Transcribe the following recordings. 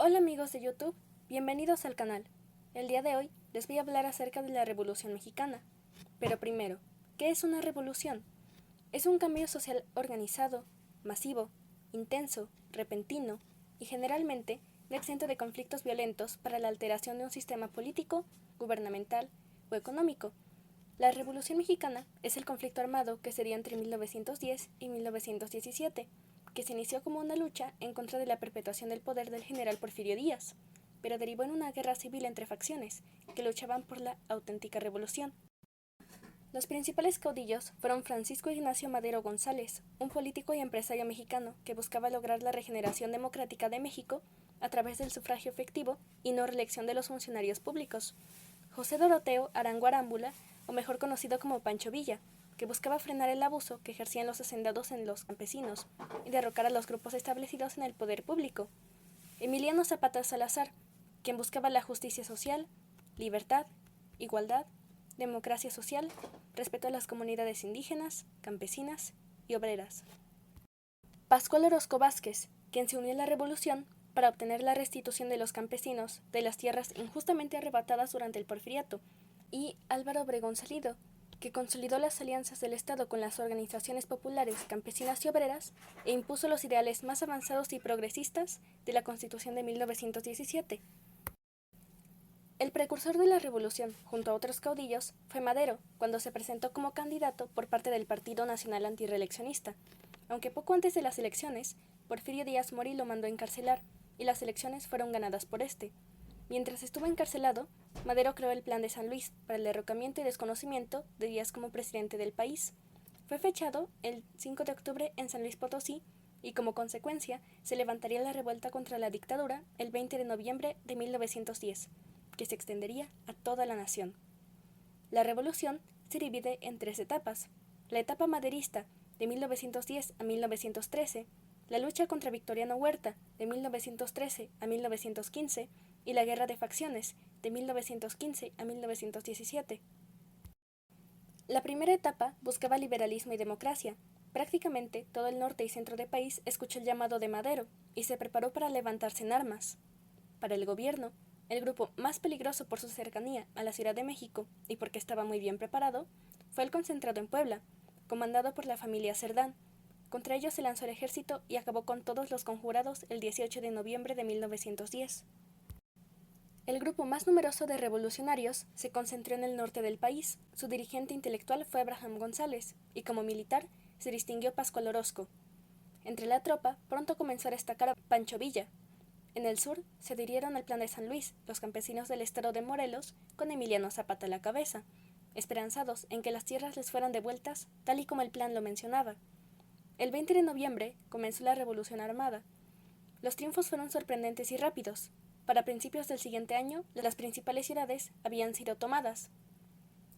Hola amigos de YouTube, bienvenidos al canal. El día de hoy les voy a hablar acerca de la Revolución Mexicana. Pero primero, ¿qué es una revolución? Es un cambio social organizado, masivo, intenso, repentino y generalmente no exento de conflictos violentos para la alteración de un sistema político, gubernamental o económico. La Revolución Mexicana es el conflicto armado que se dio entre 1910 y 1917, que se inició como una lucha en contra de la perpetuación del poder del general Porfirio Díaz, pero derivó en una guerra civil entre facciones que luchaban por la auténtica revolución. Los principales caudillos fueron Francisco Ignacio Madero González, un político y empresario mexicano que buscaba lograr la regeneración democrática de México a través del sufragio efectivo y no reelección de los funcionarios públicos. José Doroteo Arango Arámbula, o mejor conocido como Pancho Villa, que buscaba frenar el abuso que ejercían los hacendados en los campesinos y derrocar a los grupos establecidos en el poder público. Emiliano Zapata Salazar, quien buscaba la justicia social, libertad, igualdad, democracia social, respeto a las comunidades indígenas, campesinas y obreras. Pascual Orozco Vázquez, quien se unió a la revolución para obtener la restitución de los campesinos de las tierras injustamente arrebatadas durante el porfiriato, y Álvaro Obregón Salido, que consolidó las alianzas del Estado con las organizaciones populares, campesinas y obreras e impuso los ideales más avanzados y progresistas de la Constitución de 1917. El precursor de la revolución, junto a otros caudillos, fue Madero, cuando se presentó como candidato por parte del Partido Nacional Antirreeleccionista, aunque poco antes de las elecciones, Porfirio Díaz Mori lo mandó encarcelar, y las elecciones fueron ganadas por este. Mientras estuvo encarcelado, Madero creó el Plan de San Luis para el derrocamiento y desconocimiento de Díaz como presidente del país. Fue fechado el 5 de octubre en San Luis Potosí, y como consecuencia se levantaría la revuelta contra la dictadura el 20 de noviembre de 1910, que se extendería a toda la nación. La revolución se divide en tres etapas: la etapa maderista, de 1910 a 1913, la lucha contra Victoriano Huerta, de 1913 a 1915, y la guerra de facciones, de 1915 a 1917. La primera etapa buscaba liberalismo y democracia. Prácticamente todo el norte y centro del país escuchó el llamado de Madero y se preparó para levantarse en armas. Para el gobierno, el grupo más peligroso por su cercanía a la Ciudad de México y porque estaba muy bien preparado, fue el concentrado en Puebla, comandado por la familia Cerdán. Contra ellos se lanzó el ejército y acabó con todos los conjurados el 18 de noviembre de 1910. El grupo más numeroso de revolucionarios se concentró en el norte del país. Su dirigente intelectual fue Abraham González, y como militar se distinguió Pascual Orozco. Entre la tropa pronto comenzó a destacar a Pancho Villa. En el sur se adhirieron al Plan de San Luis los campesinos del estado de Morelos, con Emiliano Zapata a la cabeza, esperanzados en que las tierras les fueran devueltas tal y como el plan lo mencionaba. El 20 de noviembre comenzó la Revolución Armada. Los triunfos fueron sorprendentes y rápidos. Para principios del siguiente año, las principales ciudades habían sido tomadas.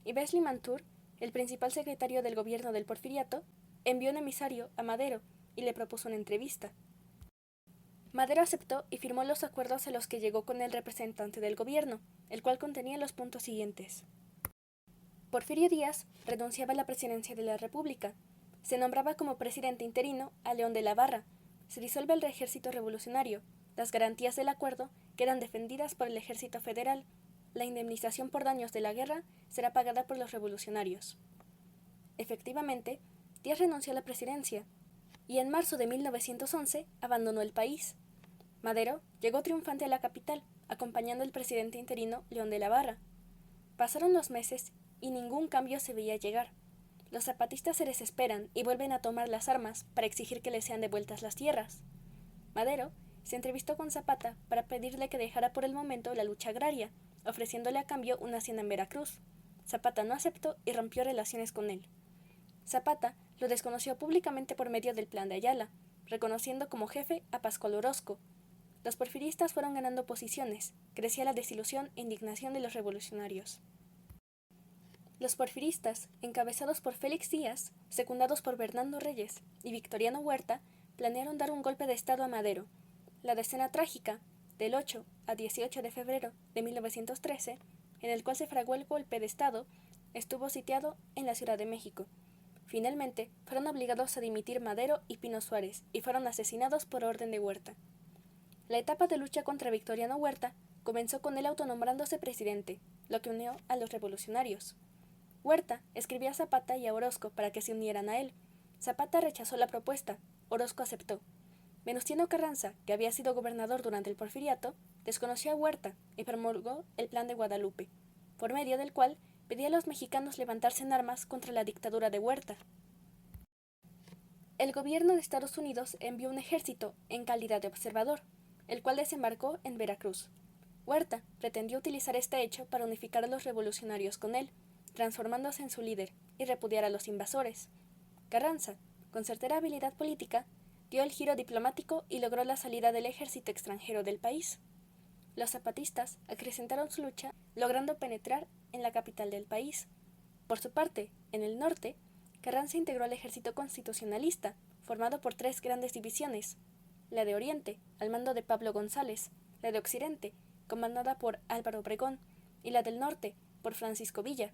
Yves Limantour, el principal secretario del gobierno del Porfiriato, envió un emisario a Madero y le propuso una entrevista. Madero aceptó y firmó los acuerdos a los que llegó con el representante del gobierno, el cual contenía los puntos siguientes. Porfirio Díaz renunciaba a la presidencia de la República. Se nombraba como presidente interino a León de la Barra. Se disuelve el ejército revolucionario. Las garantías del acuerdo quedan defendidas por el ejército federal. La indemnización por daños de la guerra será pagada por los revolucionarios. Efectivamente, Díaz renunció a la presidencia y en marzo de 1911 abandonó el país. Madero llegó triunfante a la capital, acompañando al presidente interino León de la Barra. Pasaron los meses y ningún cambio se veía llegar. Los zapatistas se desesperan y vuelven a tomar las armas para exigir que les sean devueltas las tierras. Madero se entrevistó con Zapata para pedirle que dejara por el momento la lucha agraria, ofreciéndole a cambio una hacienda en Veracruz. Zapata no aceptó y rompió relaciones con él. Zapata lo desconoció públicamente por medio del Plan de Ayala, reconociendo como jefe a Pascual Orozco. Los porfiristas fueron ganando posiciones, crecía la desilusión e indignación de los revolucionarios. Los porfiristas, encabezados por Félix Díaz, secundados por Bernardo Reyes y Victoriano Huerta, planearon dar un golpe de estado a Madero. La decena trágica, del 8 a 18 de febrero de 1913, en el cual se fraguó el golpe de estado, estuvo sitiado en la Ciudad de México. Finalmente, fueron obligados a dimitir Madero y Pino Suárez y fueron asesinados por orden de Huerta. La etapa de lucha contra Victoriano Huerta comenzó con él autonombrándose presidente, lo que unió a los revolucionarios. Huerta escribió a Zapata y a Orozco para que se unieran a él. Zapata rechazó la propuesta, Orozco aceptó. Venustiano Carranza, que había sido gobernador durante el Porfiriato, desconoció a Huerta y promulgó el Plan de Guadalupe, por medio del cual pedía a los mexicanos levantarse en armas contra la dictadura de Huerta. El gobierno de Estados Unidos envió un ejército en calidad de observador, el cual desembarcó en Veracruz. Huerta pretendió utilizar este hecho para unificar a los revolucionarios con él, transformándose en su líder y repudiar a los invasores. Carranza, con certera habilidad política, dio el giro diplomático y logró la salida del ejército extranjero del país. Los zapatistas acrecentaron su lucha, logrando penetrar en la capital del país. Por su parte, en el norte, Carranza integró al ejército constitucionalista, formado por 3 grandes divisiones: la de Oriente, al mando de Pablo González; la de Occidente, comandada por Álvaro Obregón; y la del Norte, por Francisco Villa.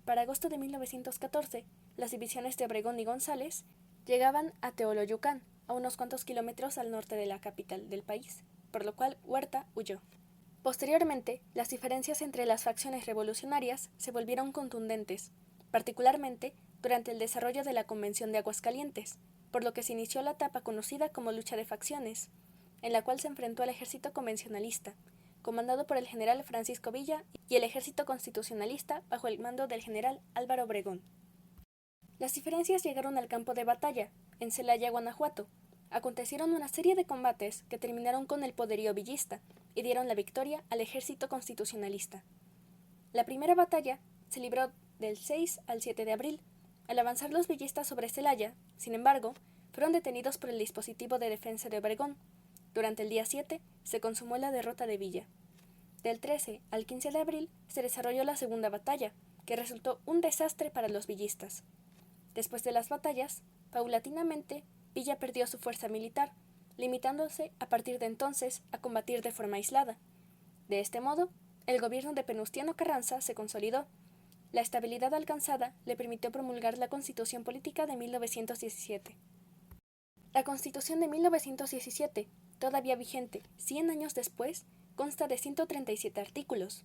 Para agosto de 1914, las divisiones de Obregón y González llegaban a Teoloyucán, a unos cuantos kilómetros al norte de la capital del país, por lo cual Huerta huyó. Posteriormente, las diferencias entre las facciones revolucionarias se volvieron contundentes, particularmente durante el desarrollo de la Convención de Aguascalientes, por lo que se inició la etapa conocida como lucha de facciones, en la cual se enfrentó al ejército convencionalista, comandado por el general Francisco Villa, y el ejército constitucionalista bajo el mando del general Álvaro Obregón. Las diferencias llegaron al campo de batalla, en Celaya, Guanajuato. Acontecieron una serie de combates que terminaron con el poderío villista y dieron la victoria al ejército constitucionalista. La primera batalla se libró del 6 al 7 de abril. Al avanzar los villistas sobre Celaya, sin embargo, fueron detenidos por el dispositivo de defensa de Obregón. Durante el día 7 se consumó la derrota de Villa. Del 13 al 15 de abril se desarrolló la segunda batalla, que resultó un desastre para los villistas. Después de las batallas, paulatinamente, Villa perdió su fuerza militar, limitándose a partir de entonces a combatir de forma aislada. De este modo, el gobierno de Venustiano Carranza se consolidó. La estabilidad alcanzada le permitió promulgar la Constitución Política de 1917. La Constitución de 1917, todavía vigente 100 años después, consta de 137 artículos.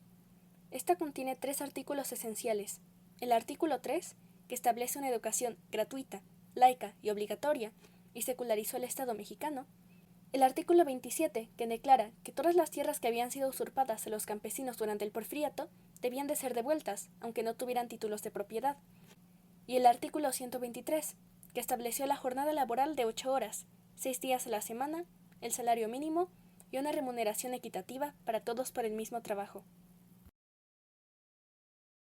Esta contiene 3 artículos esenciales. El artículo 3, que establece una educación gratuita, laica y obligatoria, y secularizó el Estado mexicano. El artículo 27, que declara que todas las tierras que habían sido usurpadas a los campesinos durante el Porfiriato debían de ser devueltas, aunque no tuvieran títulos de propiedad. Y el artículo 123, que estableció la jornada laboral de 8 horas, 6 días a la semana, el salario mínimo y una remuneración equitativa para todos por el mismo trabajo.